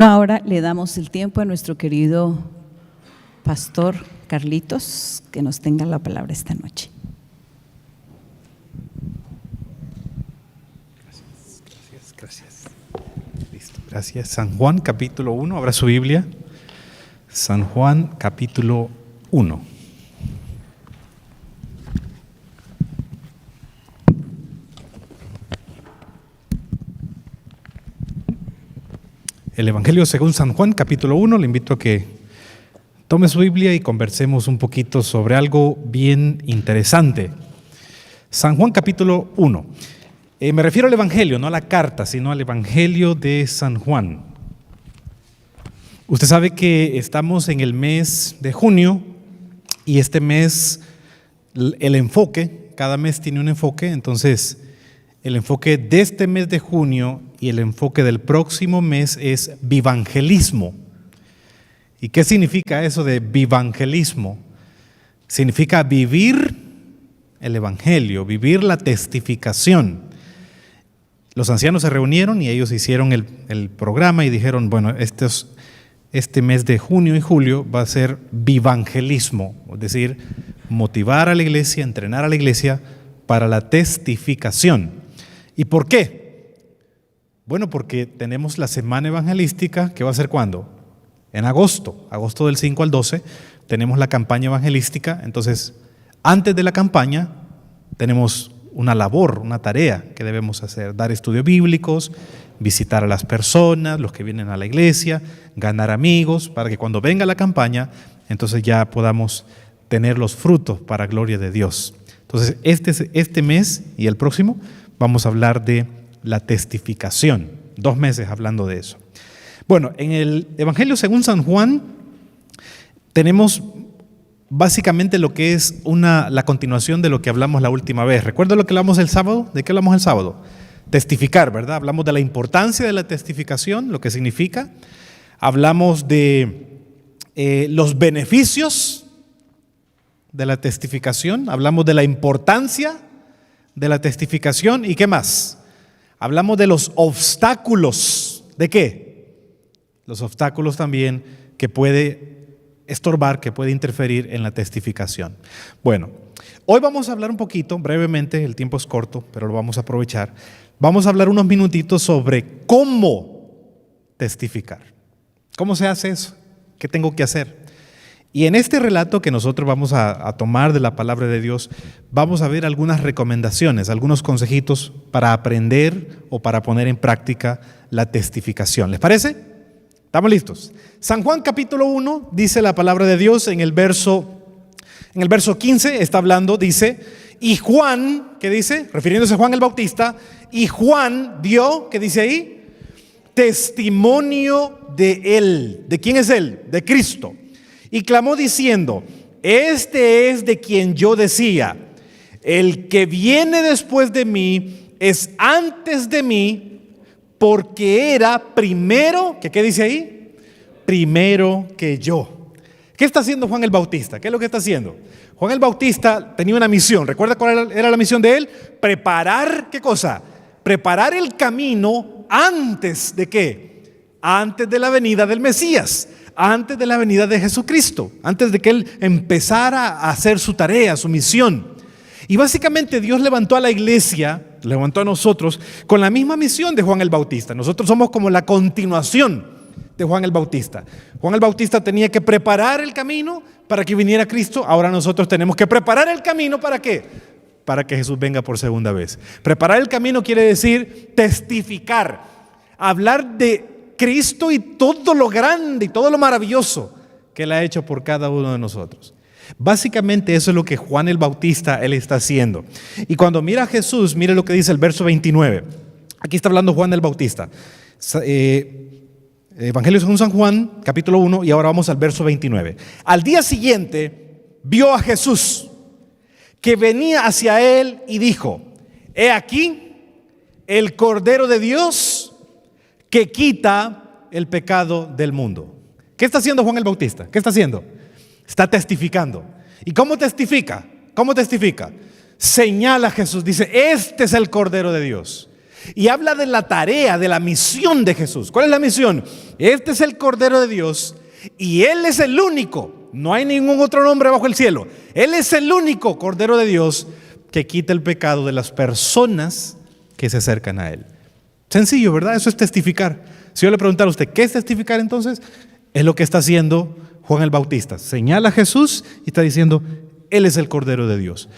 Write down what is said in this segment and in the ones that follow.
Ahora le damos el tiempo a nuestro querido pastor Carlitos que nos tenga la palabra esta noche. Gracias. Listo, gracias. San Juan capítulo 1, abra su Biblia. San Juan capítulo 1. El Evangelio según San Juan capítulo 1, le invito a que tome su Biblia y conversemos un poquito sobre algo bien interesante. San Juan capítulo 1. Me refiero al Evangelio, no a la carta, sino al Evangelio de San Juan. Usted sabe que estamos en el mes de junio y este mes, el enfoque, cada mes tiene un enfoque, entonces el enfoque de este mes de junio y el enfoque del próximo mes es vivangelismo. ¿Y qué significa eso de vivangelismo? Significa vivir el Evangelio, vivir la testificación. Los ancianos se reunieron y ellos hicieron el programa y dijeron, bueno, este mes de junio y julio va a ser vivangelismo, es decir, motivar a la iglesia, entrenar a la iglesia para la testificación. ¿Y por qué? Bueno, porque tenemos la semana evangelística, que va a ser ¿cuándo? En agosto del 5 al 12, tenemos la campaña evangelística. Entonces, antes de la campaña, tenemos una labor, una tarea que debemos hacer: dar estudios bíblicos, visitar a las personas, los que vienen a la iglesia, ganar amigos, para que cuando venga la campaña, entonces ya podamos tener los frutos para gloria de Dios. Entonces, este mes y el próximo vamos a hablar de la testificación, 2 meses hablando de eso. Bueno, en el Evangelio según San Juan tenemos básicamente lo que es la continuación de lo que hablamos la última vez. ¿Recuerda lo que hablamos el sábado? ¿De qué hablamos el sábado? Testificar, ¿verdad? Hablamos de la importancia de la testificación, lo que significa. Hablamos de los beneficios de la testificación. Hablamos de la importancia de la testificación. ¿Y qué más? Hablamos de los obstáculos. ¿De qué? Los obstáculos también que puede estorbar, que puede interferir en la testificación. Bueno, hoy vamos a hablar un poquito, brevemente, el tiempo es corto, pero lo vamos a aprovechar. Vamos a hablar unos minutitos sobre cómo testificar. ¿Cómo se hace eso? ¿Qué tengo que hacer? Y en este relato que nosotros vamos a tomar de la palabra de Dios, vamos a ver algunas recomendaciones, algunos consejitos para aprender o para poner en práctica la testificación. ¿Les parece? ¿Estamos listos? San Juan capítulo 1 dice la palabra de Dios en el verso 15, está hablando, dice, y Juan, ¿qué dice? Refiriéndose a Juan el Bautista, y Juan dio, ¿qué dice ahí? Testimonio de él. ¿De quién es él? De Cristo. Y clamó diciendo, este es de quien yo decía, el que viene después de mí es antes de mí, porque era primero, ¿qué dice ahí? Primero que yo. ¿Qué está haciendo Juan el Bautista? ¿Qué es lo que está haciendo? Juan el Bautista tenía una misión. ¿Recuerda cuál era la misión de él? Preparar, ¿qué cosa? Preparar el camino antes de ¿qué? Antes de la venida del Mesías. Antes de la venida de Jesucristo, antes de que Él empezara a hacer su tarea, su misión. Y básicamente Dios levantó a la iglesia, levantó a nosotros con la misma misión de Juan el Bautista. Nosotros somos como la continuación de Juan el Bautista. Juan el Bautista tenía que preparar el camino para que viniera Cristo. Ahora nosotros tenemos que preparar el camino ¿para qué? Para que Jesús venga por segunda vez. Preparar el camino quiere decir testificar, hablar de Cristo y todo lo grande y todo lo maravilloso que Él ha hecho por cada uno de nosotros. Básicamente eso es lo que Juan el Bautista, él está haciendo. Y cuando mira a Jesús, mire lo que dice el verso 29. Aquí está hablando Juan el Bautista. Evangelio según San Juan, capítulo 1, y ahora vamos al verso 29. Al día siguiente vio a Jesús que venía hacia él y dijo, he aquí el Cordero de Dios que quita el pecado del mundo. ¿Qué está haciendo Juan el Bautista? ¿Qué está haciendo? Está testificando. ¿Y cómo testifica? ¿Cómo testifica? Señala a Jesús, dice, este es el Cordero de Dios Y habla de la tarea, de la misión de Jesús. ¿Cuál es la misión? Este es el Cordero de Dios y Él es el único. No hay ningún otro nombre bajo el cielo. Él es el único Cordero de Dios que quita el pecado de las personas que se acercan a Él. Sencillo, ¿verdad? Eso es testificar. Si yo le preguntara a usted, ¿qué es testificar entonces? Es lo que está haciendo Juan el Bautista. Señala a Jesús y está diciendo, Él es el Cordero de Dios.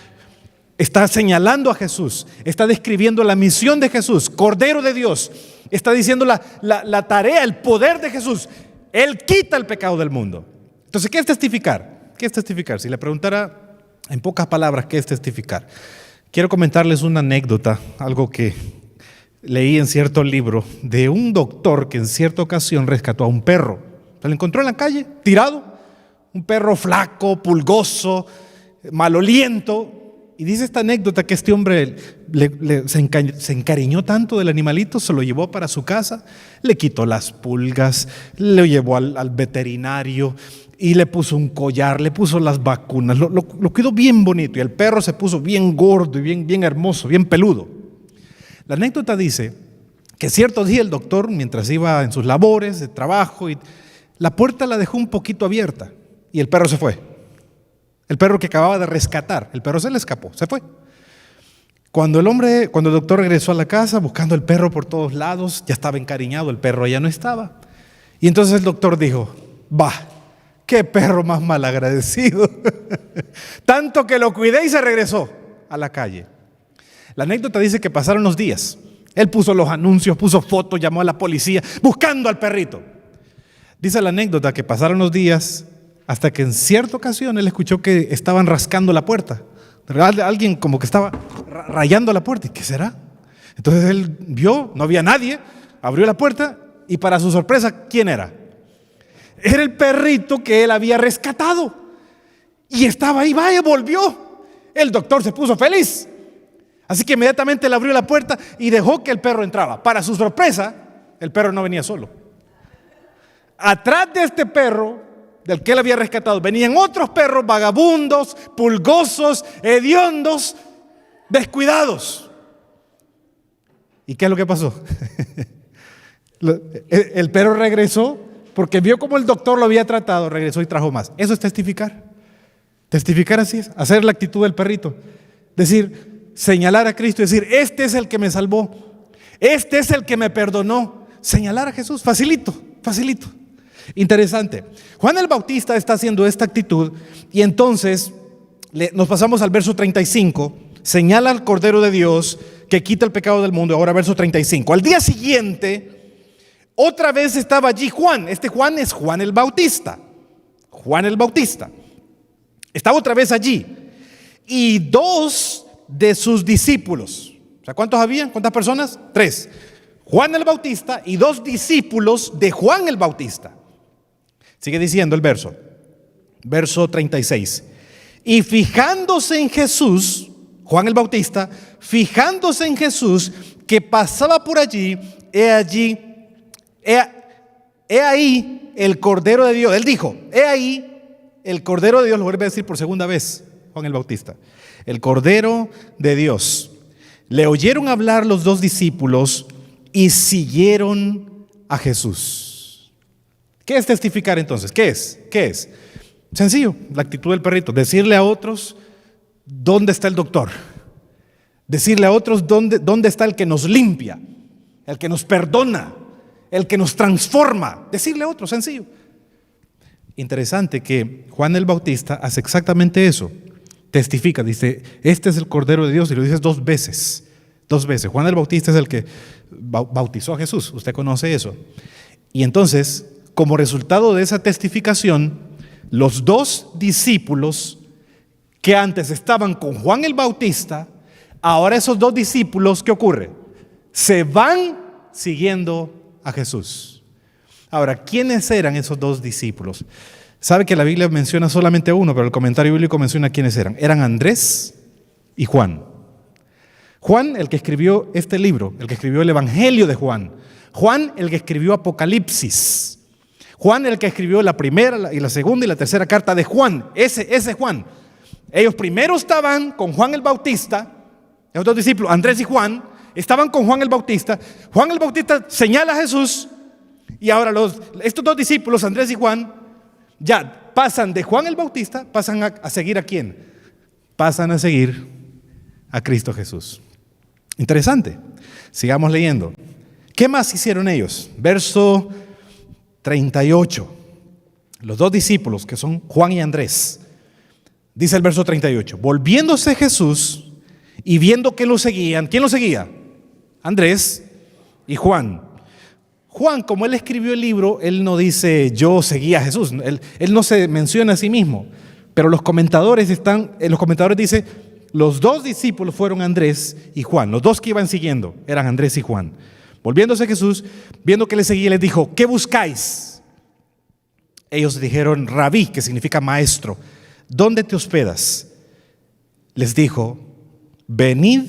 Está señalando a Jesús, está describiendo la misión de Jesús, Cordero de Dios. Está diciendo la tarea, el poder de Jesús. Él quita el pecado del mundo. Entonces, ¿qué es testificar? ¿Qué es testificar? Si le preguntara en pocas palabras, ¿qué es testificar? Quiero comentarles una anécdota, algo que leí en cierto libro, de un doctor que en cierta ocasión rescató a un perro. Se lo encontró en la calle, tirado, un perro flaco, pulgoso, maloliento. Y dice esta anécdota que este hombre se encariñó tanto del animalito, se lo llevó para su casa, le quitó las pulgas, lo llevó al veterinario y le puso un collar, le puso las vacunas, lo cuidó bien bonito y el perro se puso bien gordo y bien hermoso, bien peludo. La anécdota dice que cierto día el doctor, mientras iba en sus labores de trabajo, la puerta la dejó un poquito abierta y el perro se fue. El perro que acababa de rescatar, el perro se le escapó, se fue. Cuando el doctor regresó a la casa buscando el perro por todos lados, ya estaba encariñado, el perro ya no estaba. Y entonces el doctor dijo, qué perro más malagradecido. Tanto que lo cuidé y se regresó a la calle. La anécdota dice que pasaron los días. Él puso los anuncios, puso fotos, llamó a la policía buscando al perrito. Dice la anécdota que pasaron los días hasta que en cierta ocasión él escuchó que estaban rascando la puerta. Alguien como que estaba rayando la puerta. ¿Y qué será? Entonces él vio, no había nadie, abrió la puerta y para su sorpresa, ¿quién era? Era el perrito que él había rescatado. Y estaba ahí, volvió. El doctor se puso feliz. Así que inmediatamente le abrió la puerta y dejó que el perro entraba. Para su sorpresa, el perro no venía solo. Atrás de este perro, del que él había rescatado, venían otros perros vagabundos, pulgosos, hediondos, descuidados. ¿Y qué es lo que pasó? El perro regresó porque vio cómo el doctor lo había tratado, regresó y trajo más. Eso es testificar. Testificar así es, hacer la actitud del perrito. Decir, señalar a Cristo y decir, este es el que me salvó, este es el que me perdonó. Señalar a Jesús, facilito. Interesante. Juan el Bautista está haciendo esta actitud y entonces nos pasamos al verso 35. Señala al Cordero de Dios que quita el pecado del mundo. Ahora verso 35. Al día siguiente, otra vez estaba allí Juan. Este Juan es Juan el Bautista. Juan el Bautista. Estaba otra vez allí. Y dos de sus discípulos. O sea, ¿cuántos habían? ¿Cuántas personas? 3. Juan el Bautista y 2 discípulos de Juan el Bautista. Sigue diciendo el verso 36. Y fijándose en Jesús, Juan el Bautista, fijándose en Jesús que pasaba por allí, he ahí el Cordero de Dios. Él dijo, he ahí el Cordero de Dios, lo vuelve a decir por segunda vez Juan el Bautista. El Cordero de Dios. Le oyeron hablar los 2 discípulos y siguieron a Jesús. ¿Qué es testificar entonces? ¿Qué es? Sencillo, la actitud del perrito. Decirle a otros dónde está el doctor. Decirle a otros dónde está el que nos limpia, el que nos perdona, el que nos transforma. Decirle a otros, sencillo. Interesante que Juan el Bautista hace exactamente eso. Testifica, dice, este es el Cordero de Dios y lo dices 2 veces. 2 veces. Juan el Bautista es el que bautizó a Jesús. Usted conoce eso. Y entonces, como resultado de esa testificación, los 2 discípulos que antes estaban con Juan el Bautista, ahora esos 2 discípulos, ¿qué ocurre? Se van siguiendo a Jesús. Ahora, ¿quiénes eran esos 2 discípulos? Sabe que la Biblia menciona solamente uno, pero el comentario bíblico menciona quiénes eran. Eran Andrés y Juan. Juan, el que escribió este libro, el que escribió el Evangelio de Juan. Juan, el que escribió Apocalipsis. Juan, el que escribió la primera y la segunda y la tercera carta de Juan. Ese Juan. Ellos primero estaban con Juan el Bautista, los 2 discípulos, Andrés y Juan, estaban con Juan el Bautista. Juan el Bautista señala a Jesús y ahora estos dos discípulos, Andrés y Juan, ya pasan de Juan el Bautista, pasan a seguir ¿a quién? Pasan a seguir a Cristo Jesús. Interesante. Sigamos leyendo. ¿Qué más hicieron ellos? Verso 38. Los dos discípulos, que son Juan y Andrés. Dice el verso 38. Volviéndose Jesús y viendo que lo seguían. ¿Quién lo seguía? Andrés y Juan. Juan, como él escribió el libro, él no dice yo seguía a Jesús. Él no se menciona a sí mismo. Pero los comentadores dicen, los dos discípulos fueron Andrés y Juan. Los dos que iban siguiendo eran Andrés y Juan. Volviéndose Jesús, viendo que le seguía, les dijo, ¿qué buscáis? Ellos dijeron, Rabí, que significa maestro, ¿dónde te hospedas? Les dijo, venid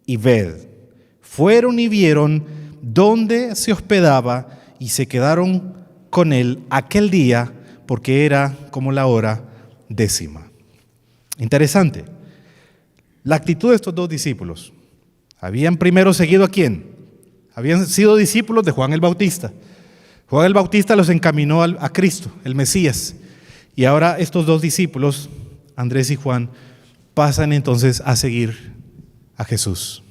y ved. Fueron y vieron dónde se hospedaba y se quedaron con él aquel día, porque era como la hora 10:00. Interesante. La actitud de estos dos discípulos. Habían primero seguido ¿a quién? Habían sido discípulos de Juan el Bautista. Juan el Bautista los encaminó a Cristo, el Mesías. Y ahora estos dos discípulos, Andrés y Juan, pasan entonces a seguir a Jesús.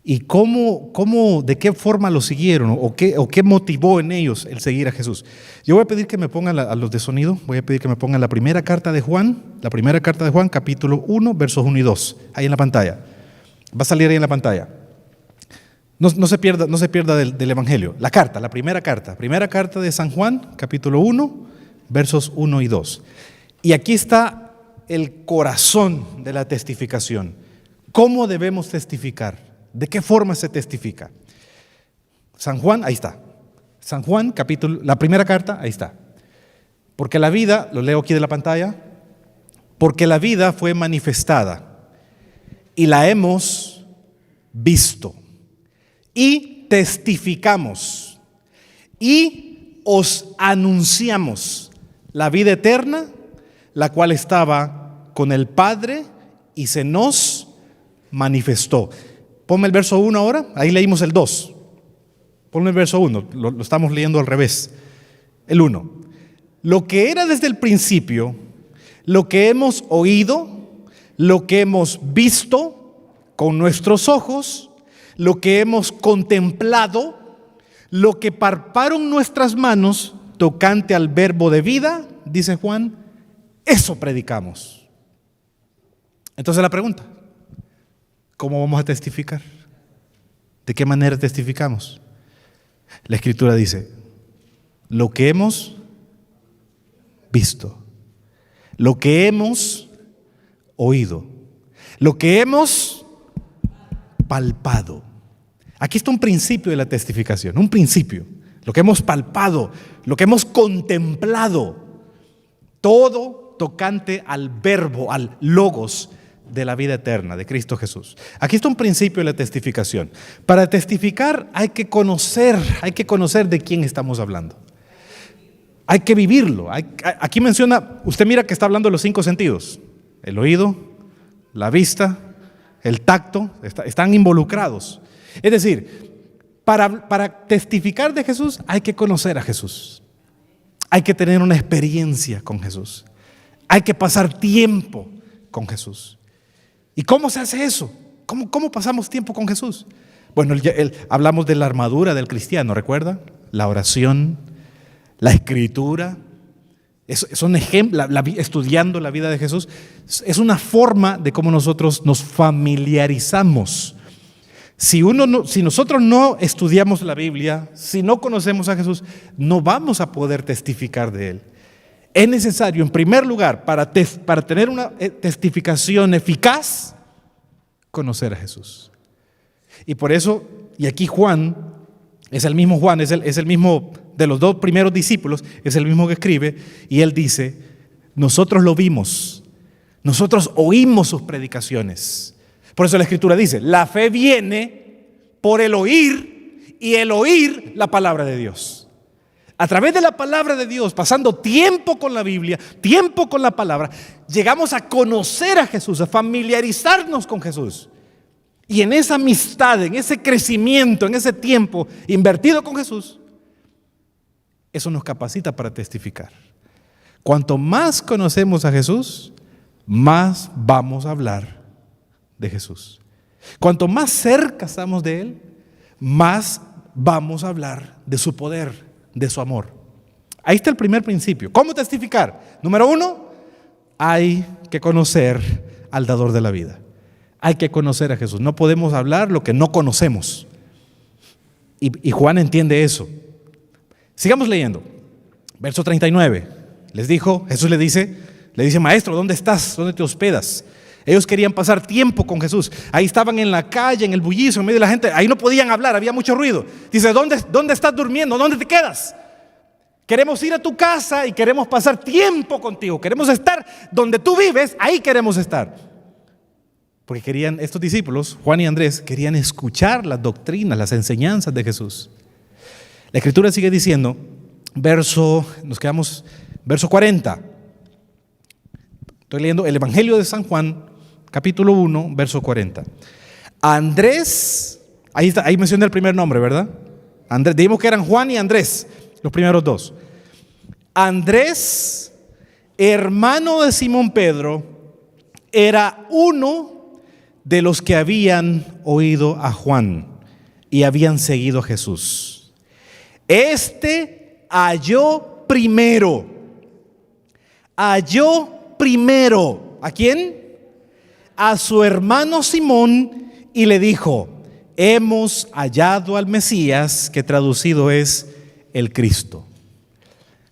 ¿Y de qué forma lo siguieron? ¿O qué motivó en ellos el seguir a Jesús? Yo voy a pedir que me pongan a los de sonido, voy a pedir que me pongan la primera carta de Juan, capítulo 1, versos 1 y 2, ahí en la pantalla. Va a salir ahí en la pantalla. No se pierda del Evangelio. La primera carta de San Juan, capítulo 1, versos 1 y 2. Y aquí está el corazón de la testificación. ¿Cómo debemos testificar? ¿De qué forma se testifica? San Juan, ahí está. San Juan, la primera carta, ahí está. Porque la vida, lo leo aquí de la pantalla, porque la vida fue manifestada y la hemos visto y testificamos y os anunciamos la vida eterna, la cual estaba con el Padre y se nos manifestó. Ponme el verso 1 ahora, ahí leímos el 2. Ponme el verso 1, lo estamos leyendo al revés. El 1. Lo que era desde el principio, lo que hemos oído, lo que hemos visto con nuestros ojos, lo que hemos contemplado, lo que palparon nuestras manos tocante al verbo de vida, dice Juan, eso predicamos. Entonces la pregunta, ¿cómo vamos a testificar? ¿De qué manera testificamos? La Escritura dice, lo que hemos visto, lo que hemos oído, lo que hemos palpado. Aquí está un principio de la testificación, un principio. Lo que hemos palpado, lo que hemos contemplado, todo tocante al verbo, al logos de la vida eterna de Cristo Jesús. Aquí está un principio de la testificación. Para testificar hay que conocer de quién estamos hablando. Hay que vivirlo. Aquí menciona, usted mira que está hablando de los 5 sentidos. El oído, la vista, el tacto, están involucrados. Es decir, para testificar de Jesús hay que conocer a Jesús. Hay que tener una experiencia con Jesús. Hay que pasar tiempo con Jesús. ¿Y cómo se hace eso? ¿Cómo pasamos tiempo con Jesús? Bueno, hablamos de la armadura del cristiano, ¿recuerda? La oración, la escritura, son ejemplos, estudiando la vida de Jesús, es una forma de cómo nosotros nos familiarizamos. Si nosotros no estudiamos la Biblia, si no conocemos a Jesús, no vamos a poder testificar de Él. Es necesario, en primer lugar, para tener una testificación eficaz, conocer a Jesús. Y por eso, y aquí Juan, es el mismo Juan, es el mismo de los 2 primeros discípulos, es el mismo que escribe, y él dice, nosotros lo vimos, nosotros oímos sus predicaciones. Por eso la Escritura dice, la fe viene por el oír, y el oír la palabra de Dios. A través de la palabra de Dios, pasando tiempo con la Biblia, tiempo con la palabra, llegamos a conocer a Jesús, a familiarizarnos con Jesús. Y en esa amistad, en ese crecimiento, en ese tiempo invertido con Jesús, eso nos capacita para testificar. Cuanto más conocemos a Jesús, más vamos a hablar de Jesús. Cuanto más cerca estamos de Él, más vamos a hablar de su poder, de su amor. Ahí está el primer principio. ¿Cómo testificar? Número 1, hay que conocer al dador de la vida. Hay que conocer a Jesús. No podemos hablar lo que no conocemos. Y Juan entiende eso. Sigamos leyendo. Verso 39. Jesús le dice, maestro, ¿dónde estás? ¿Dónde te hospedas? Ellos querían pasar tiempo con Jesús. Ahí estaban en la calle, en el bullicio, en medio de la gente. Ahí no podían hablar, había mucho ruido. Dice, ¿dónde estás durmiendo? ¿Dónde te quedas? Queremos ir a tu casa y queremos pasar tiempo contigo. Queremos estar donde tú vives, ahí queremos estar. Porque Estos discípulos, Juan y Andrés, querían escuchar las doctrinas, las enseñanzas de Jesús. La Escritura sigue diciendo, verso 40. Estoy leyendo el Evangelio de San Juan, capítulo 1, verso 40. Andrés, ahí menciona el primer nombre, ¿verdad? Andrés, dijimos que eran Juan y Andrés, los primeros dos. Andrés, hermano de Simón Pedro, era uno de los que habían oído a Juan y habían seguido a Jesús. Este halló primero. ¿A quién? A su hermano Simón y le dijo, hemos hallado al Mesías, que traducido es el Cristo.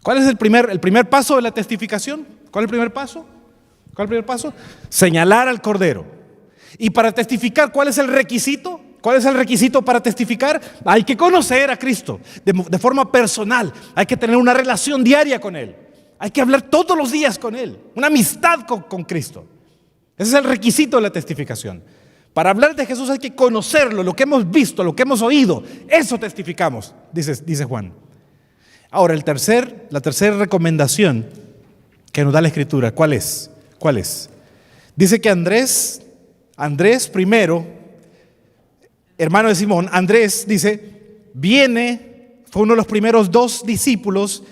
¿Cuál es el primer paso de la testificación? ¿Cuál es el primer paso? Señalar al Cordero. Y para testificar, ¿cuál es el requisito? ¿Cuál es el requisito para testificar? Hay que conocer a Cristo de forma personal. Hay que tener una relación diaria con Él. Hay que hablar todos los días con Él. Una amistad con Cristo. Ese es el requisito de la testificación. Para hablar de Jesús hay que conocerlo, lo que hemos visto, lo que hemos oído. Eso testificamos, dice Juan. Ahora, la tercera recomendación que nos da la Escritura, ¿cuál es? Dice que Andrés primero, hermano de Simón, Andrés dice, fue uno de los primeros 2 discípulos.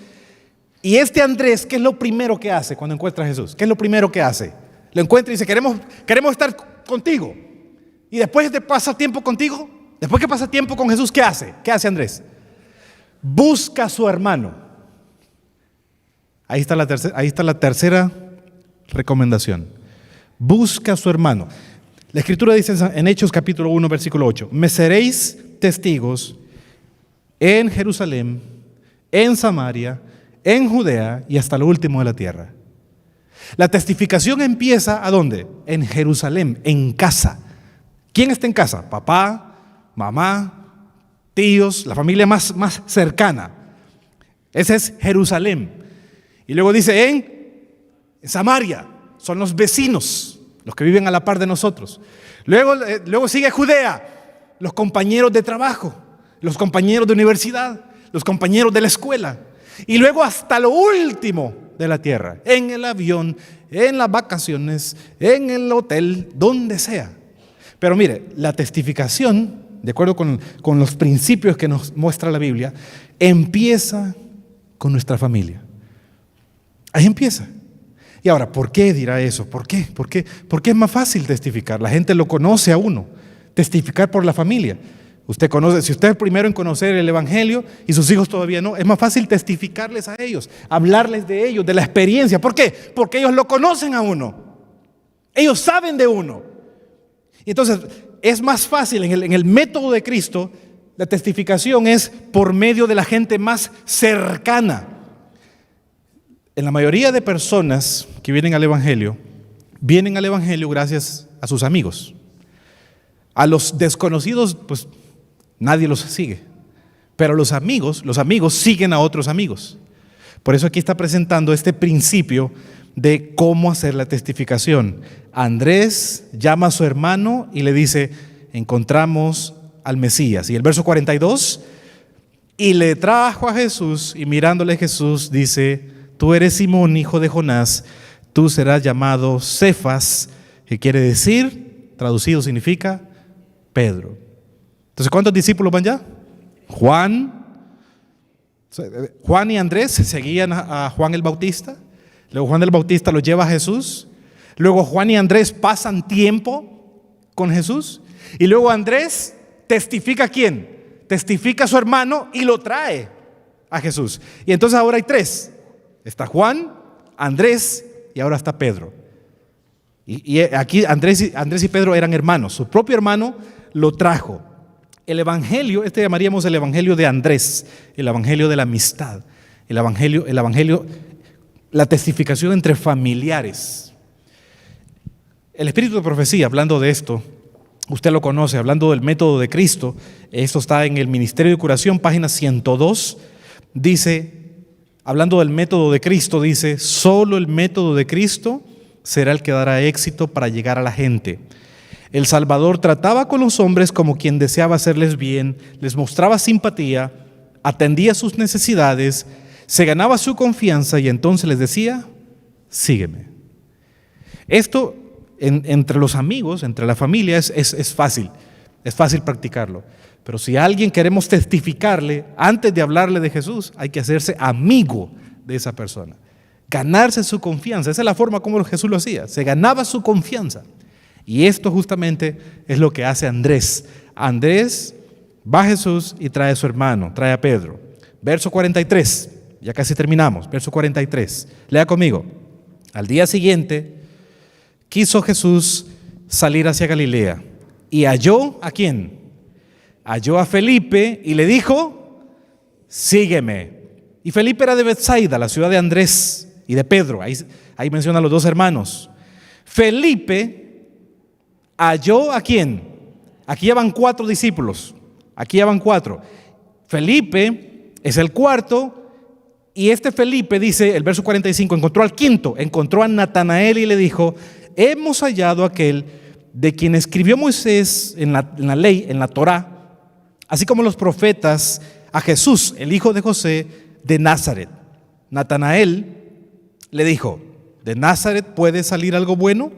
Y Andrés, ¿qué es lo primero que hace cuando encuentra a Jesús? ¿Qué es lo primero que hace? Lo encuentra y dice, queremos estar contigo. Y después de pasar tiempo contigo, después que pasa tiempo con Jesús, ¿qué hace? ¿Qué hace Andrés? Busca a su hermano. Ahí está la tercera recomendación. Busca a su hermano. La Escritura dice en Hechos capítulo 1, versículo 8, me seréis testigos en Jerusalén, en Samaria, en Judea y hasta lo último de la tierra. La testificación empieza ¿a dónde? En Jerusalén, en casa. ¿Quién está en casa? Papá, mamá, tíos, la familia más cercana. Ese es Jerusalén. Y luego dice en Samaria, son los vecinos, los que viven a la par de nosotros. Luego sigue Judea, los compañeros de trabajo, los compañeros de universidad, los compañeros de la escuela. Y luego hasta lo último de la tierra, en el avión, en las vacaciones, en el hotel, donde sea. Pero mire, la testificación, de acuerdo con los principios que nos muestra la Biblia, empieza con nuestra familia. Ahí empieza. Y ahora, ¿por qué dirá eso? ¿Por qué? Porque es más fácil testificar. La gente lo conoce a uno. Testificar por la familia. Si usted es el primero en conocer el Evangelio y sus hijos todavía no, es más fácil testificarles a ellos, hablarles de ellos, de la experiencia. ¿Por qué? Porque ellos lo conocen a uno. Ellos saben de uno. Y entonces es más fácil en el método de Cristo. La testificación es por medio de la gente más cercana. En la mayoría de personas que vienen al Evangelio gracias a sus amigos. A los desconocidos, pues nadie los sigue. Pero los amigos siguen a otros amigos. Por eso aquí está presentando este principio de cómo hacer la testificación. Andrés llama a su hermano y le dice, encontramos al Mesías. Y el verso 42, y le trajo a Jesús, y mirándole Jesús dice, tú eres Simón, hijo de Jonás, tú serás llamado Cefas, que quiere decir, traducido significa Pedro. Entonces, ¿cuántos discípulos van ya? Juan y Andrés seguían a Juan el Bautista. Luego Juan el Bautista lo lleva a Jesús. Luego Juan y Andrés pasan tiempo con Jesús. Y luego Andrés testifica a quién? Testifica a su hermano y lo trae a Jesús. Y entonces ahora hay tres. Está Juan, Andrés y ahora está Pedro. Y aquí Andrés y Pedro eran hermanos. Su propio hermano lo trajo. El evangelio, este llamaríamos el evangelio de Andrés, el evangelio de la amistad, el evangelio, la testificación entre familiares. El espíritu de profecía, hablando de esto, usted lo conoce, hablando del método de Cristo. Esto está en el Ministerio de Curación, página 102. Dice, hablando del método de Cristo, dice: solo el método de Cristo será el que dará éxito para llegar a la gente. El Salvador trataba con los hombres como quien deseaba hacerles bien, les mostraba simpatía, atendía sus necesidades, se ganaba su confianza y entonces les decía: sígueme. Esto entre los amigos, entre la familia es fácil practicarlo. Pero si a alguien queremos testificarle, antes de hablarle de Jesús, hay que hacerse amigo de esa persona, ganarse su confianza. Esa es la forma como Jesús lo hacía, se ganaba su confianza. Y esto justamente es lo que hace Andrés. Andrés va a Jesús y trae a su hermano, trae a Pedro. Verso 43, ya casi terminamos, verso 43. Lea conmigo. Al día siguiente quiso Jesús salir hacia Galilea y halló ¿a quién? Halló a Felipe y le dijo: sígueme. Y Felipe era de Betsaida, la ciudad de Andrés y de Pedro. Ahí menciona a los dos hermanos. Felipe halló ¿a quién? Aquí ya van 4 discípulos. Aquí ya van 4. Felipe es el cuarto. Y este Felipe, dice el verso 45, encontró al quinto, encontró a Natanael y le dijo: hemos hallado a aquel de quien escribió Moisés en la ley, en la Torá, así como los profetas, a Jesús, el hijo de José de Nazaret. Natanael le dijo: ¿de Nazaret puede salir algo bueno?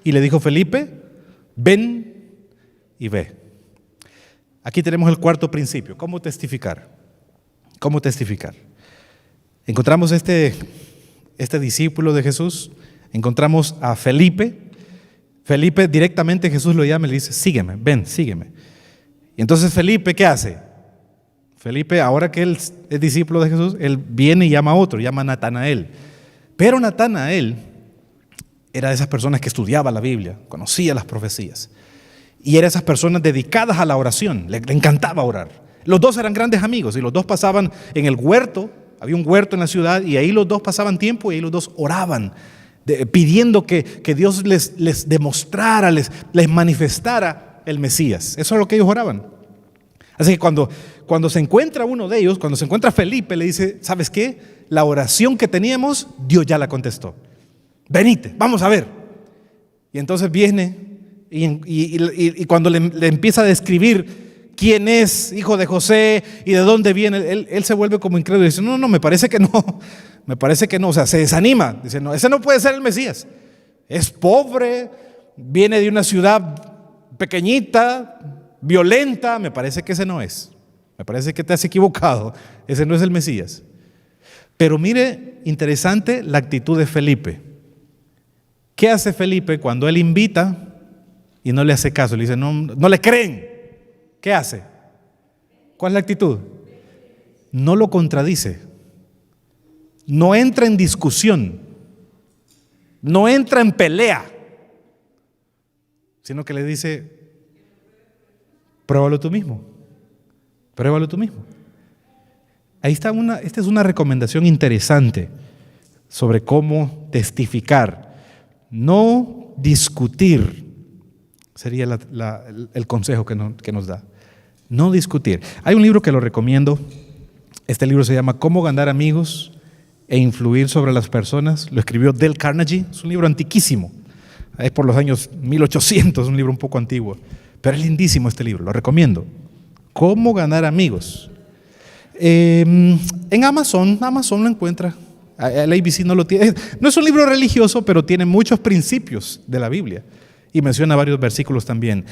Y le dijo Felipe: ven y ve. Aquí tenemos el cuarto principio. ¿Cómo testificar? ¿Cómo testificar? Encontramos este discípulo de Jesús. Encontramos a Felipe. Felipe directamente Jesús lo llama y le dice: sígueme, ven, sígueme. Y entonces Felipe, ¿qué hace? Felipe, ahora que él es discípulo de Jesús, él viene y llama a otro, llama a Natanael. Pero Natanael era de esas personas que estudiaba la Biblia, conocía las profecías. Y era de esas personas dedicadas a la oración, le encantaba orar. Los dos eran grandes amigos y los dos pasaban en el huerto, había un huerto en la ciudad y ahí los dos pasaban tiempo y ahí los dos oraban, pidiendo que Dios les demostrara, les manifestara el Mesías. Eso es lo que ellos oraban. Así que cuando se encuentra uno de ellos, cuando se encuentra Felipe, le dice: ¿sabes qué? La oración que teníamos, Dios ya la contestó. Venite, vamos a ver. Y entonces viene y cuando le empieza a describir quién es, hijo de José, y de dónde viene, él se vuelve como incrédulo y dice: no, me parece que no, o sea, se desanima, dice: no, ese no puede ser el Mesías, es pobre, viene de una ciudad pequeñita, violenta, me parece que ese no es, me parece que te has equivocado, ese no es el Mesías. Pero mire, interesante la actitud de Felipe. ¿Qué hace Felipe cuando él invita y no le hace caso? Le dice: no le creen. ¿Qué hace? ¿Cuál es la actitud? No lo contradice. No entra en discusión. No entra en pelea. Sino que le dice: pruébalo tú mismo. Pruébalo tú mismo. Ahí está esta es una recomendación interesante sobre cómo testificar. No discutir sería el consejo que nos da. No discutir. Hay un libro que lo recomiendo. Este libro se llama ¿Cómo ganar amigos e influir sobre las personas? Lo escribió Dale Carnegie. Es un libro antiquísimo. Es por los años 1800, un libro un poco antiguo. Pero es lindísimo este libro, lo recomiendo. ¿Cómo ganar amigos? En Amazon lo encuentra. El ABC no lo tiene. No es un libro religioso, pero tiene muchos principios de la Biblia y menciona varios versículos también.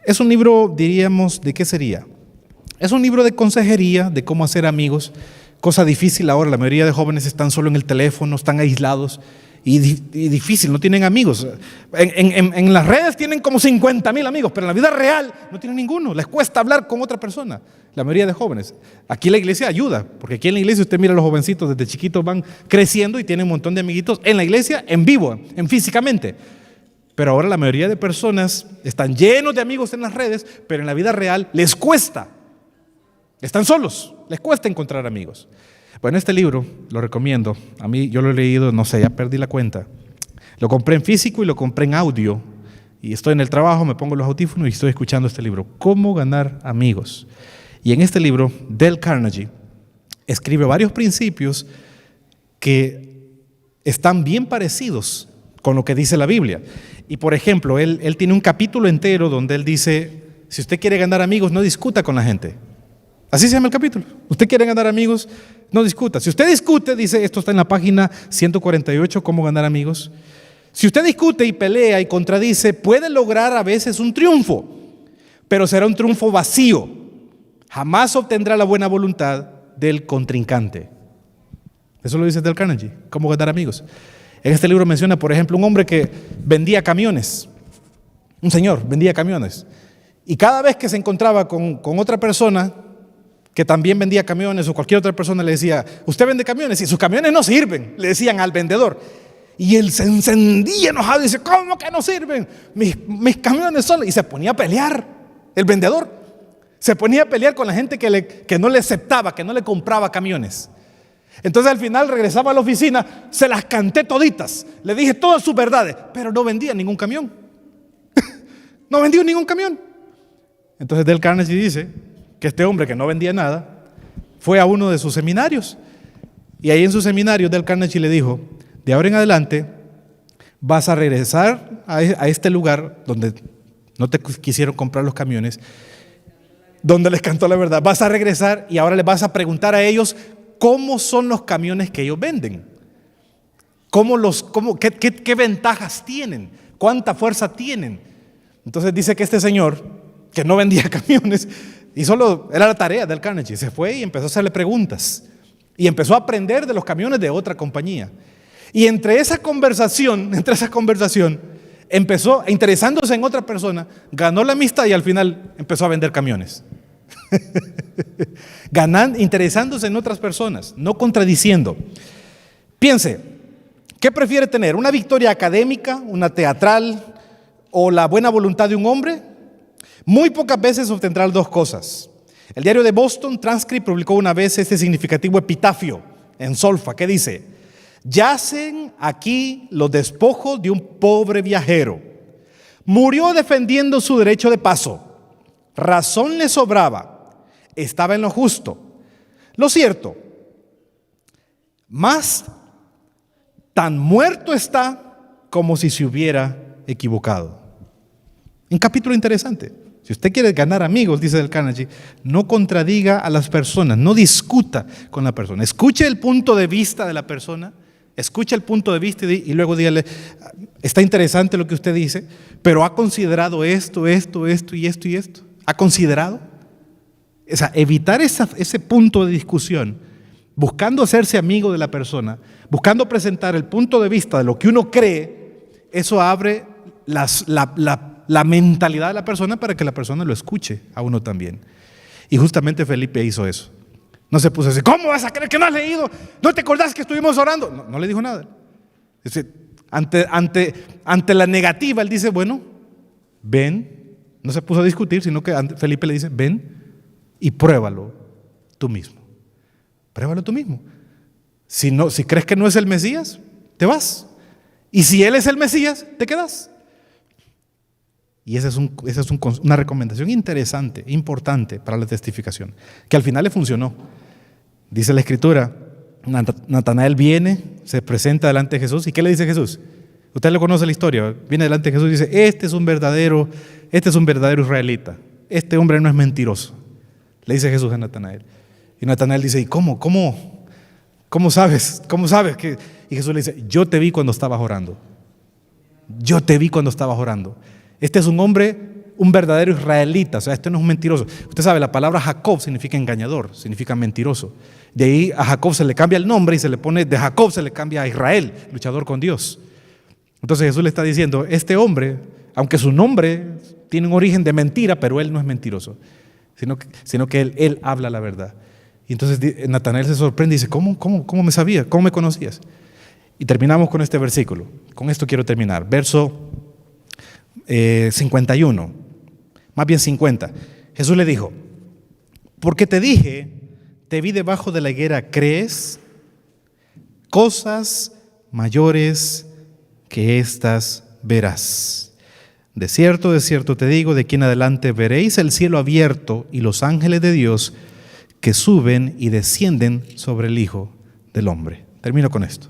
Es un libro, diríamos, ¿de qué sería? Es un libro de consejería, de cómo hacer amigos, cosa difícil ahora. La mayoría de jóvenes están solo en el teléfono, están aislados y difícil, no tienen amigos. En las redes tienen como 50,000 amigos, pero en la vida real no tienen ninguno. Les cuesta hablar con otra persona, la mayoría de jóvenes. Aquí la iglesia ayuda, porque aquí en la iglesia usted mira a los jovencitos desde chiquitos van creciendo y tienen un montón de amiguitos en la iglesia, en vivo, en físicamente. Pero ahora la mayoría de personas están llenos de amigos en las redes, pero en la vida real les cuesta. Están solos, les cuesta encontrar amigos. Bueno, este libro lo recomiendo. A mí yo lo he leído, no sé, ya perdí la cuenta. Lo compré en físico y lo compré en audio. Y estoy en el trabajo, me pongo los audífonos y estoy escuchando este libro. ¿Cómo ganar amigos? Y en este libro, Dale Carnegie escribe varios principios que están bien parecidos con lo que dice la Biblia. Y por ejemplo, él tiene un capítulo entero donde él dice, si usted quiere ganar amigos, no discuta con la gente. Así se llama el capítulo. Usted quiere ganar amigos, no discuta. Si usted discute, dice, esto está en la página 148, cómo ganar amigos. Si usted discute y pelea y contradice, puede lograr a veces un triunfo, pero será un triunfo vacío. Jamás obtendrá la buena voluntad del contrincante. Eso lo dice Dale Carnegie, cómo ganar amigos. En este libro menciona, por ejemplo, un hombre que vendía camiones. Un señor vendía camiones. Y cada vez que se encontraba con otra persona que también vendía camiones o cualquier otra persona le decía, usted vende camiones y sus camiones no sirven, le decían al vendedor. Y él se encendía enojado y dice, ¿cómo que no sirven? Mis camiones son... Y se ponía a pelear, el vendedor. Se ponía a pelear con la gente que no le aceptaba, que no le compraba camiones. Entonces al final regresaba a la oficina, se las canté toditas, le dije todas sus verdades, pero no vendía ningún camión. No vendió ningún camión. Entonces Dale Carnegie dice que este hombre que no vendía nada fue a uno de sus seminarios. Y ahí en su seminario Dale Carnegie le dijo, de ahora en adelante vas a regresar a este lugar donde no te quisieron comprar los camiones, donde les cantó la verdad. Vas a regresar y ahora les vas a preguntar a ellos cómo son los camiones que ellos venden. ¿Qué ventajas tienen? ¿Cuánta fuerza tienen? Entonces dice que este señor, que no vendía camiones, y solo era la tarea del Carnegie, se fue y empezó a hacerle preguntas. Y empezó a aprender de los camiones de otra compañía. Y entre esa conversación, empezó interesándose en otra persona, ganó la amistad y al final empezó a vender camiones. Interesándose en otras personas, no contradiciendo. Piense, ¿qué prefiere tener? ¿Una victoria académica, una teatral o la buena voluntad de un hombre? Muy pocas veces obtendrá las dos cosas. El diario de Boston Transcript publicó una vez este significativo epitafio en solfa que dice: yacen aquí los despojos de un pobre viajero. Murió defendiendo su derecho de paso. Razón le sobraba. Estaba en lo justo. Lo cierto, más tan muerto está como si se hubiera equivocado. Un capítulo interesante. Si usted quiere ganar amigos, dice Dale Carnegie, no contradiga a las personas, no discuta con la persona. Escuche el punto de vista de la persona, escuche el punto de vista y luego dígale, está interesante lo que usted dice, pero ¿ha considerado esto y esto? ¿Ha considerado? O sea, evitar ese punto de discusión, buscando hacerse amigo de la persona, buscando presentar el punto de vista de lo que uno cree, eso abre la mentalidad de la persona para que la persona lo escuche a uno también. Y justamente Felipe hizo eso. No se puso así, ¿cómo vas a creer que no has leído? ¿No te acordás que estuvimos orando? No le dijo nada. Ante la negativa, él dice, bueno, ven. No se puso a discutir, sino que Felipe le dice, ven y pruébalo tú mismo. Pruébalo tú mismo. Si crees que no es el Mesías, te vas. Y si Él es el Mesías, te quedas. Y esa es una recomendación interesante, importante para la testificación, que al final le funcionó. Dice la Escritura, Natanael viene, se presenta delante de Jesús, ¿y qué le dice Jesús? Usted le conoce la historia, viene delante de Jesús y dice, este es un verdadero israelita, este hombre no es mentiroso. Le dice Jesús a Natanael. Y Natanael dice, ¿y cómo sabes? ¿Cómo sabes que? Y Jesús le dice, yo te vi cuando estabas orando. Yo te vi cuando estabas orando. Este es un hombre un verdadero israelita, o sea, este no es un mentiroso. Usted sabe, la palabra Jacob significa engañador, significa mentiroso. De ahí a Jacob se le cambia el nombre y se le pone, de Jacob se le cambia a Israel, luchador con Dios. Entonces Jesús le está diciendo, este hombre, aunque su nombre tiene un origen de mentira, pero él no es mentiroso, sino que él habla la verdad. Y entonces Natanael se sorprende y dice, ¿cómo me sabías? ¿Cómo me conocías? Y terminamos con este versículo. Con esto quiero terminar. Verso 51, más bien 50. Jesús le dijo, porque te dije, te vi debajo de la higuera, ¿crees? Cosas mayores que estas verás. De cierto te digo, de aquí en adelante veréis el cielo abierto y los ángeles de Dios que suben y descienden sobre el Hijo del Hombre. Termino con esto.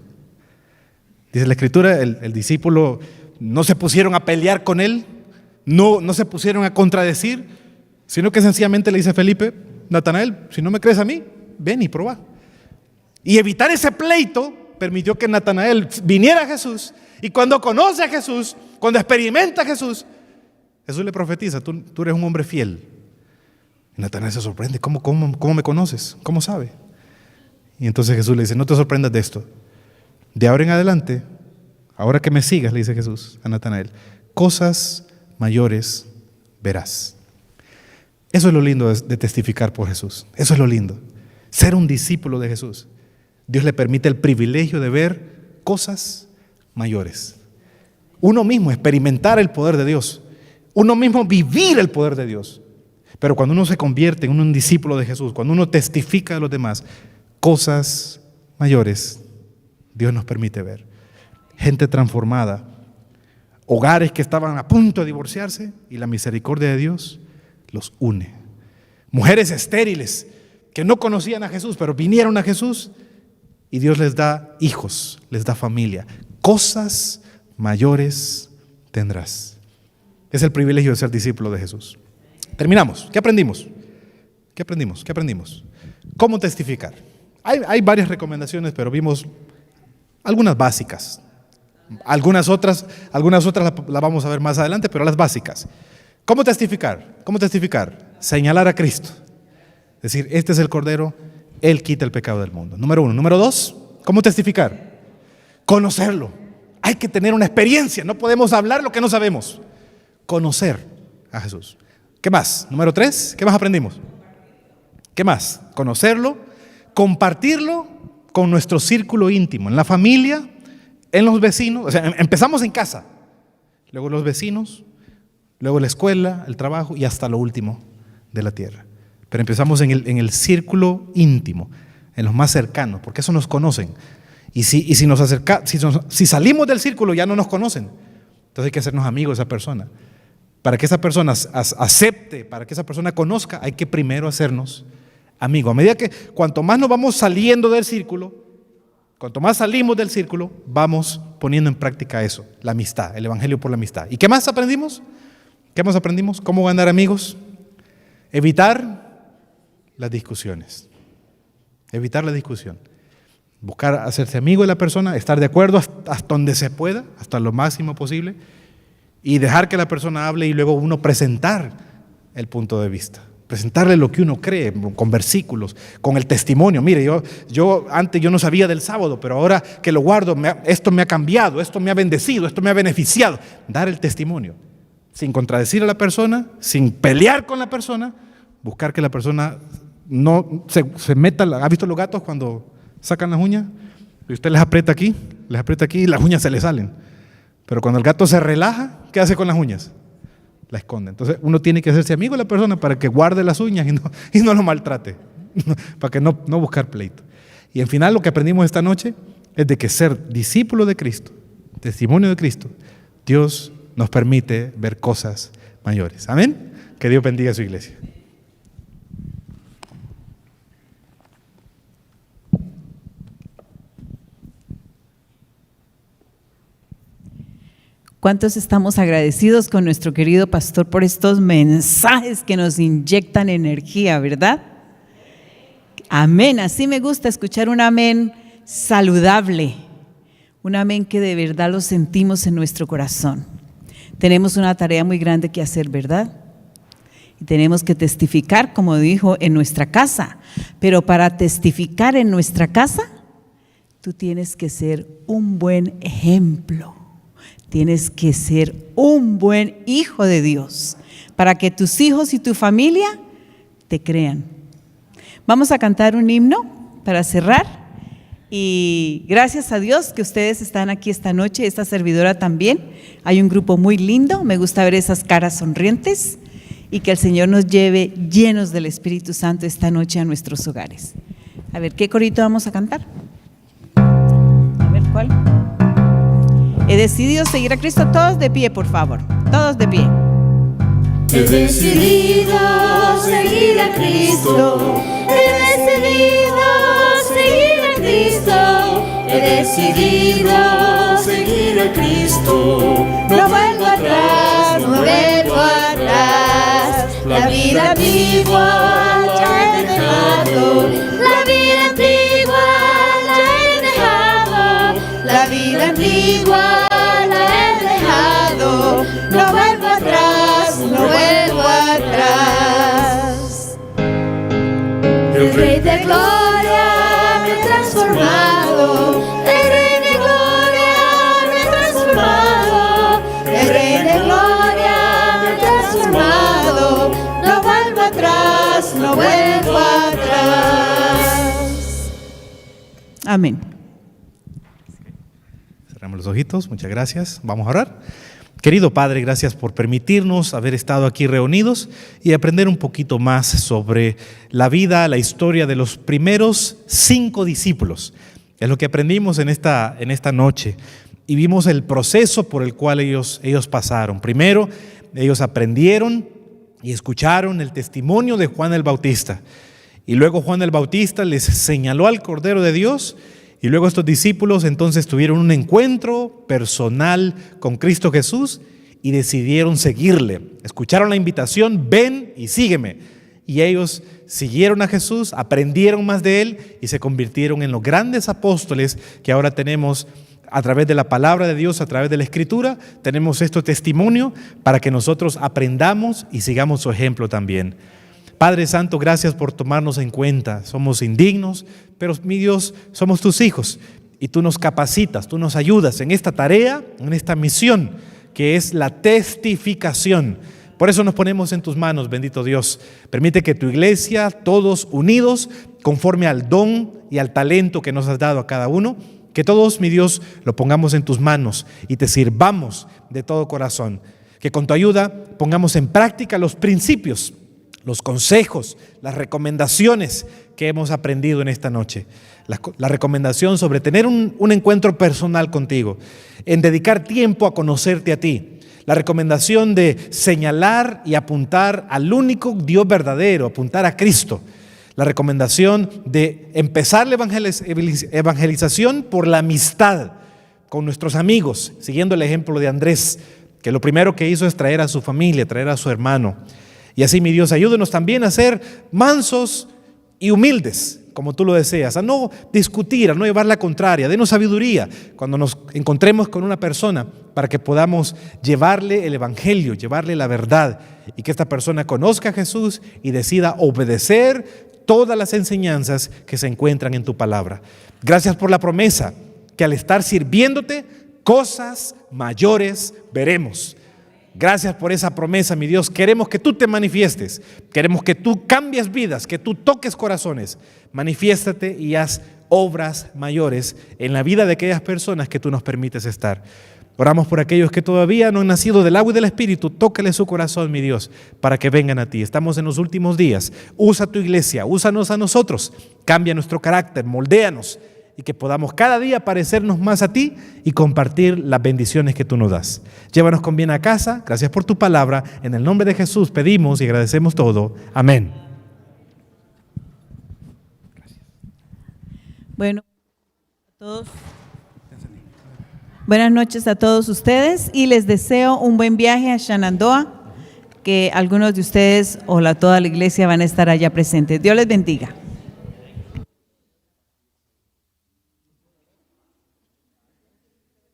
Dice la Escritura, el discípulo no se pusieron a pelear con él, no se pusieron a contradecir, sino que sencillamente le dice a Felipe, Natanael, si no me crees a mí, ven y prueba. Y evitar ese pleito permitió que Natanael viniera a Jesús, y cuando conoce a Jesús, cuando experimenta a Jesús, Jesús le profetiza, tú eres un hombre fiel. Y Natanael se sorprende, ¿cómo me conoces? ¿Cómo sabe? Y entonces Jesús le dice, no te sorprendas de esto. De ahora en adelante, ahora que me sigas, le dice Jesús a Natanael, cosas mayores verás. Eso es lo lindo de testificar por Jesús. Eso es lo lindo. Ser un discípulo de Jesús. Dios le permite el privilegio de ver cosas mayores. Uno mismo experimentar el poder de Dios. Uno mismo vivir el poder de Dios. Pero cuando uno se convierte en un discípulo de Jesús, cuando uno testifica a los demás, cosas mayores Dios nos permite ver. Gente transformada, hogares que estaban a punto de divorciarse y la misericordia de Dios los une. Mujeres estériles que no conocían a Jesús, pero vinieron a Jesús y Dios les da hijos, les da familia. Cosas mayores tendrás. Es el privilegio de ser discípulo de Jesús. Terminamos. ¿Qué aprendimos? ¿Qué aprendimos? ¿Cómo testificar? Hay varias recomendaciones, pero vimos algunas básicas. Algunas otras las vamos a ver más adelante, pero las básicas. ¿Cómo testificar? Señalar a Cristo. Es decir, este es el Cordero, Él quita el pecado del mundo. Número 1. Número 2, ¿cómo testificar? Conocerlo. Hay que tener una experiencia, no podemos hablar lo que no sabemos. Conocer a Jesús. ¿Qué más? Número 3, ¿qué más aprendimos? ¿Qué más? Conocerlo, compartirlo con nuestro círculo íntimo, en la familia, en los vecinos. O sea, empezamos en casa, luego los vecinos, luego la escuela, el trabajo y hasta lo último de la tierra. Pero empezamos en el círculo íntimo, en los más cercanos, porque eso nos conocen. Y si salimos del círculo ya no nos conocen. Entonces hay que hacernos amigos de esa persona. Para que esa persona acepte, para que esa persona conozca, hay que primero hacernos amigos. A medida que cuanto más nos vamos saliendo del círculo, cuanto más salimos del círculo, vamos poniendo en práctica eso, la amistad, el evangelio por la amistad. ¿Y qué más aprendimos? ¿Cómo ganar amigos? Evitar las discusiones. Evitar la discusión. Buscar hacerse amigo de la persona, estar de acuerdo hasta donde se pueda, hasta lo máximo posible, y dejar que la persona hable y luego uno presentar el punto de vista. Presentarle lo que uno cree, con versículos, con el testimonio. Mire, yo antes no sabía del sábado, pero ahora que lo guardo, esto me ha cambiado, esto me ha bendecido, esto me ha beneficiado. Dar el testimonio, sin contradecir a la persona, sin pelear con la persona, buscar que la persona no se meta. ¿Ha visto los gatos cuando sacan las uñas? Y usted les aprieta aquí y las uñas se le salen. Pero cuando el gato se relaja, ¿qué hace con las uñas? La esconde. Entonces uno tiene que hacerse amigo de la persona para que guarde las uñas y no lo maltrate, para que no buscar pleito. Y en final lo que aprendimos esta noche es de que ser discípulo de Cristo, testimonio de Cristo, Dios nos permite ver cosas mayores. Amén. Que Dios bendiga a su iglesia. ¿Cuántos estamos agradecidos con nuestro querido pastor por estos mensajes que nos inyectan energía, verdad? Amén. Así me gusta escuchar un amén saludable, un amén que de verdad lo sentimos en nuestro corazón. Tenemos una tarea muy grande que hacer, ¿verdad? Y tenemos que testificar, como dijo, en nuestra casa. Pero para testificar en nuestra casa, tú tienes que ser un buen ejemplo. Tienes que ser un buen hijo de Dios para que tus hijos y tu familia te crean. Vamos a cantar un himno para cerrar. Y gracias a Dios que ustedes están aquí esta noche, esta servidora también. Hay un grupo muy lindo, me gusta ver esas caras sonrientes y que el Señor nos lleve llenos del Espíritu Santo esta noche a nuestros hogares. A ver, ¿qué corito vamos a cantar? A ver, ¿cuál? He decidido seguir a Cristo. Todos de pie, por favor, todos de pie. He decidido seguir a Cristo. He decidido seguir a Cristo. He decidido seguir a Cristo. No vuelvo atrás, no vuelvo atrás. La vida antigua ya he dejado. La vida antigua ya he dejado. La vida antigua la he dejado. No vuelvo atrás, no vuelvo atrás. El Rey de Gloria me ha transformado. El Rey de Gloria me ha transformado. El Rey de Gloria me ha transformado. No vuelvo atrás, no vuelvo atrás. Amén. Cerramos los ojitos, muchas gracias. Vamos a orar. Querido Padre, gracias por permitirnos haber estado aquí reunidos y aprender un poquito más sobre la vida, la historia de los primeros 5 discípulos. Es lo que aprendimos en esta noche y vimos el proceso por el cual ellos pasaron. Primero, ellos aprendieron y escucharon el testimonio de Juan el Bautista. Y luego Juan el Bautista les señaló al Cordero de Dios. Y luego estos discípulos entonces tuvieron un encuentro personal con Cristo Jesús y decidieron seguirle. Escucharon la invitación, ven y sígueme. Y ellos siguieron a Jesús, aprendieron más de Él y se convirtieron en los grandes apóstoles que ahora tenemos a través de la palabra de Dios, a través de la Escritura. Tenemos este testimonio para que nosotros aprendamos y sigamos su ejemplo también. Padre Santo, gracias por tomarnos en cuenta. Somos indignos, pero mi Dios, somos tus hijos y tú nos capacitas, tú nos ayudas en esta tarea, en esta misión que es la testificación. Por eso nos ponemos en tus manos, bendito Dios. Permite que tu iglesia, todos unidos, conforme al don y al talento que nos has dado a cada uno, que todos, mi Dios, lo pongamos en tus manos y te sirvamos de todo corazón. Que con tu ayuda pongamos en práctica los principios, los consejos, las recomendaciones que hemos aprendido en esta noche. La recomendación sobre tener un encuentro personal contigo, en dedicar tiempo a conocerte a ti. La recomendación de señalar y apuntar al único Dios verdadero, apuntar a Cristo. La recomendación de empezar la evangelización por la amistad con nuestros amigos, siguiendo el ejemplo de Andrés, que lo primero que hizo es traer a su familia, traer a su hermano. Y así, mi Dios, ayúdenos también a ser mansos y humildes, como tú lo deseas, a no discutir, a no llevar la contraria. Denos sabiduría cuando nos encontremos con una persona para que podamos llevarle el evangelio, llevarle la verdad y que esta persona conozca a Jesús y decida obedecer todas las enseñanzas que se encuentran en tu palabra. Gracias por la promesa que al estar sirviéndote, cosas mayores veremos. Gracias por esa promesa, mi Dios. Queremos que tú te manifiestes. Queremos que tú cambies vidas, que tú toques corazones. Manifiéstate y haz obras mayores en la vida de aquellas personas que tú nos permites estar. Oramos por aquellos que todavía no han nacido del agua y del Espíritu. Tócale su corazón, mi Dios, para que vengan a ti. Estamos en los últimos días. Usa tu iglesia, úsanos a nosotros. Cambia nuestro carácter, moldéanos. Y que podamos cada día parecernos más a ti y compartir las bendiciones que tú nos das. Llévanos con bien a casa. Gracias por tu palabra. En el nombre de Jesús pedimos y agradecemos todo. Amén. Bueno, a todos. Buenas noches a todos ustedes y les deseo un buen viaje a Shenandoah, que algunos de ustedes o toda la iglesia van a estar allá presentes. Dios les bendiga.